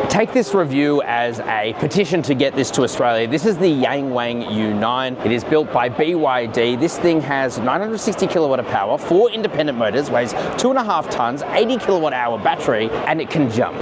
Take this review as a petition to get this to Australia. This is the Yangwang U9. It is built by BYD. This thing has 960 kilowatt of power, 4 independent motors, weighs 2.5 tons, 80 kilowatt hour battery, and it can jump.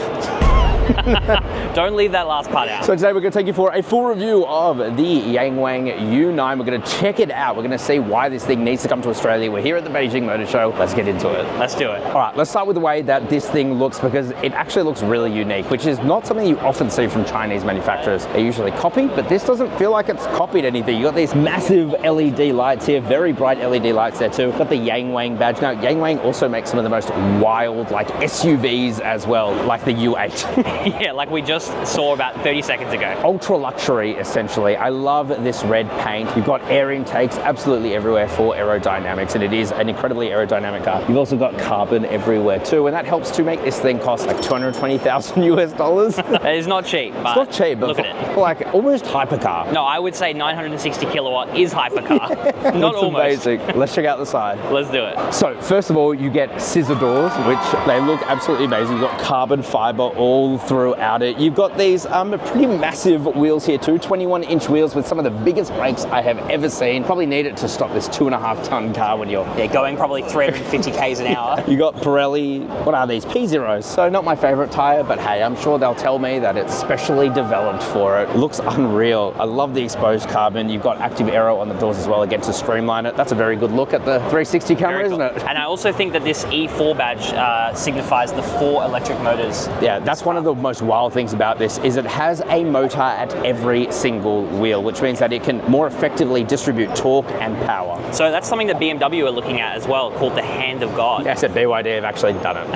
Don't leave that last part out. So today we're going to take you for a full review of the Yangwang U9. We're going to check it out. We're going to see why this thing needs to come to Australia. We're here at the Beijing Motor Show. Let's get into it. Let's do it. All right, let's start with the way that this thing looks, because it actually looks really unique, which is not something you often see from Chinese manufacturers. They usually copy, but this doesn't feel like it's copied anything. You got these massive LED lights here, very bright LED lights there too. Got the Yangwang badge. Now, Yangwang also makes some of the most wild, like SUVs as well, like the U8. Yeah, like we just saw about 30 seconds ago. Ultra luxury, essentially. I love this red paint. You've got air intakes absolutely everywhere for aerodynamics, and it is an incredibly aerodynamic car. You've also got carbon everywhere too, and that helps to make this thing cost like $220,000 US. It is not cheap, but it's not cheap, but look at it. Like almost hypercar. No, I would say 960 kilowatt is hypercar. Not almost. Amazing. Let's check out the side. Let's do it. So first of all, you get scissor doors, which they look absolutely amazing. You've got carbon fiber all throughout it. You've got these pretty massive wheels here too, 21-inch wheels with some of the biggest brakes I have ever seen. Probably need it to stop this 2.5-ton car when you're going probably 350 k's an hour. You got Pirelli, what are these? P0s. So not my favorite tire, but hey, I'm sure they'll tell me that it's specially developed for it. It looks unreal. I love the exposed carbon. You've got active aero on the doors as well, again, to streamline it. That's a very good look at the 360 camera, isn't it? And I also think that this E4 badge signifies the 4 electric motors. Yeah, that's one of the most wild things about this, is it has a motor at every single wheel, which means that it can more effectively distribute torque and power. So that's something that BMW are looking at as well, called the hand of God. Yes, at BYD have actually done it.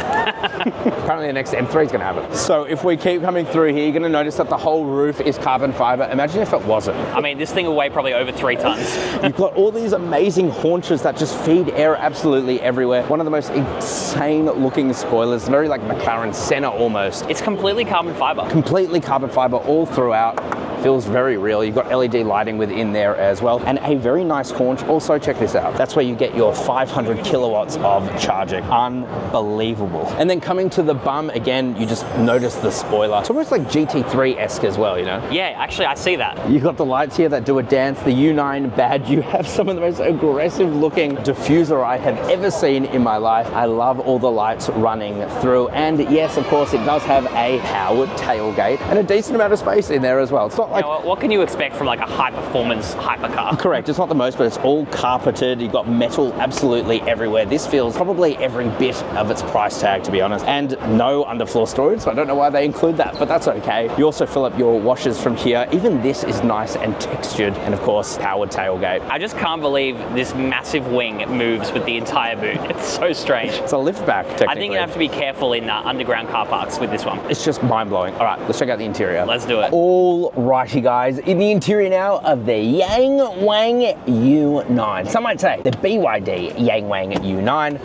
Apparently the next M3 is going to have it. So if we keep coming through here, you're going to notice that the whole roof is carbon fiber. Imagine if it wasn't. I mean, this thing will weigh probably over 3 tons. You've got all these amazing haunches that just feed air absolutely everywhere. One of the most insane looking spoilers, very like McLaren Senna almost. It's completely carbon fiber. Completely carbon fiber all throughout. Feels very real. You've got LED lighting within there as well, and a very nice haunch. Also, check this out. That's where you get your 500 kilowatts of charging. Unbelievable. And then coming to the bum, again, you just notice the spoiler. It's almost like GT3-esque as well, you know? Yeah, actually, I see that. You've got the lights here that do a dance, the U9 badge. You have some of the most aggressive looking diffuser I have ever seen in my life. I love all the lights running through. And yes, of course, it does have a powered tailgate and a decent amount of space in there as well. It's not like, what can you expect from like a high-performance hypercar? Correct, it's not the most, but it's all carpeted. You've got metal absolutely everywhere. This feels probably every bit of its price tag, to be honest. And no underfloor storage, so I don't know why they include that, but that's okay. You also fill up your washers from here. Even this is nice and textured, and of course, powered tailgate. I just can't believe this massive wing moves with the entire boot. It's so strange. It's a lift back, technically. I think you have to be careful in underground car parks with this one. It's just mind-blowing. All right, let's check out the interior. Let's do it. All righty, guys. In the interior now of the Yangwang U9. Some might say the BYD Yangwang U9.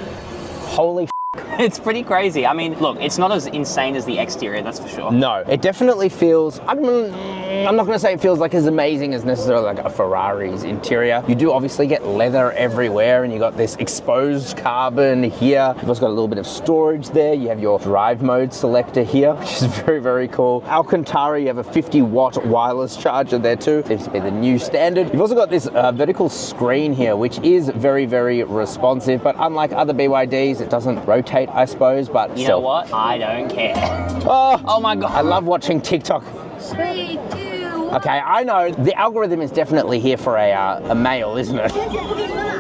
Holy It's pretty crazy. I mean, look, it's not as insane as the exterior, that's for sure. No, it definitely feels, I'm not going to say it feels like as amazing as necessarily like a Ferrari's interior. You do obviously get leather everywhere, and you got this exposed carbon here. You've also got a little bit of storage there. You have your drive mode selector here, which is very, very cool. Alcantara, you have a 50-watt wireless charger there too. Seems to be the new standard. You've also got this vertical screen here, which is very, very responsive, but unlike other BYDs, it doesn't rotate, I suppose, but you know what? I don't care. Oh my God. I love watching TikTok. 3, 2, 1. Okay, I know the algorithm is definitely here for a male, isn't it?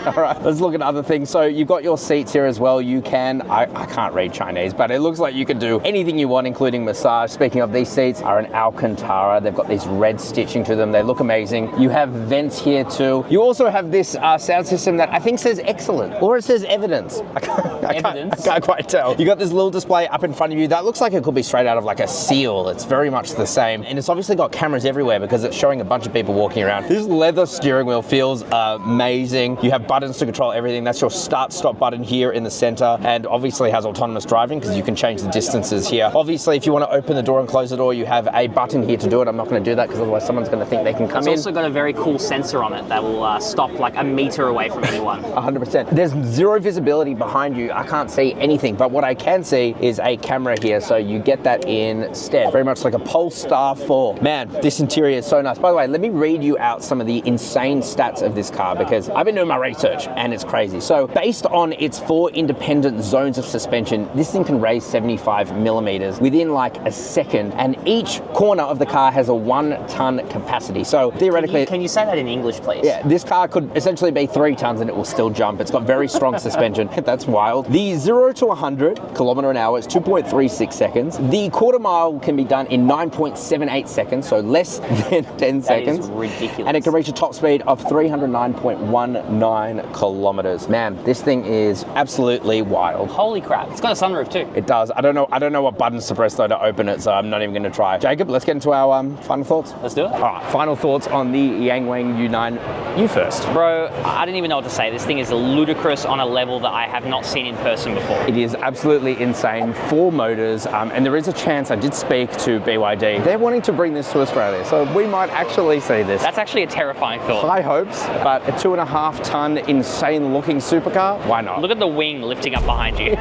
All right, let's look at other things. So you've got your seats here as well. You can, I can't read Chinese, but it looks like you can do anything you want, including massage. Speaking of, these seats are an Alcantara. They've got these red stitching to them. They look amazing. You have vents here too. You also have this sound system that I think says excellent, or it says evidence. I can't quite tell. You got this little display up in front of you. That looks like it could be straight out of like a seal. It's very much the same. And it's obviously got cameras everywhere because it's showing a bunch of people walking around. This leather steering wheel feels amazing. You have buttons to control everything. That's your start-stop button here in the center, and obviously has autonomous driving because you can change the distances here. Obviously, if you want to open the door and close the door, you have a button here to do it. I'm not going to do that because otherwise someone's going to think they can come in. It's also got a very cool sensor on it that will stop like a meter away from anyone. 100%. There's zero visibility behind you. I can't see anything, but what I can see is a camera here, so you get that instead. Very much like a Polestar 4. Man, this interior is so nice. By the way, let me read you out some of the insane stats of this car because I've been doing my research and it's crazy. So based on its 4 independent zones of suspension, this thing can raise 75 millimeters within like a second, and each corner of the car has a 1-ton capacity. So theoretically... Can you say that in English, please? Yeah, this car could essentially be 3 tons and it will still jump. It's got very strong suspension. That's wild. The 0 to 100 kilometer an hour is 2.36 seconds. The quarter mile can be done in 9.78 seconds, so less than 10 seconds. That is ridiculous. And it can reach a top speed of 309.19 kilometers. Man, this thing is absolutely wild. Holy crap. It's got a sunroof too. It does. I don't know what buttons to press though to open it, so I'm not even going to try. Jacob, let's get into our final thoughts. Let's do it. All right, final thoughts on the Yangwang U9. You first. Bro, I didn't even know what to say. This thing is ludicrous on a level that I have not seen in person before. It is absolutely insane. 4 motors, and there is a chance, I did speak to BYD, they're wanting to bring this to Australia, so we might actually see this. That's actually a terrifying thought. High hopes, but a 2.5-ton insane looking supercar, why not? Look at the wing lifting up behind you.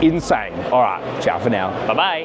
Insane. All right, ciao for now. Bye-bye.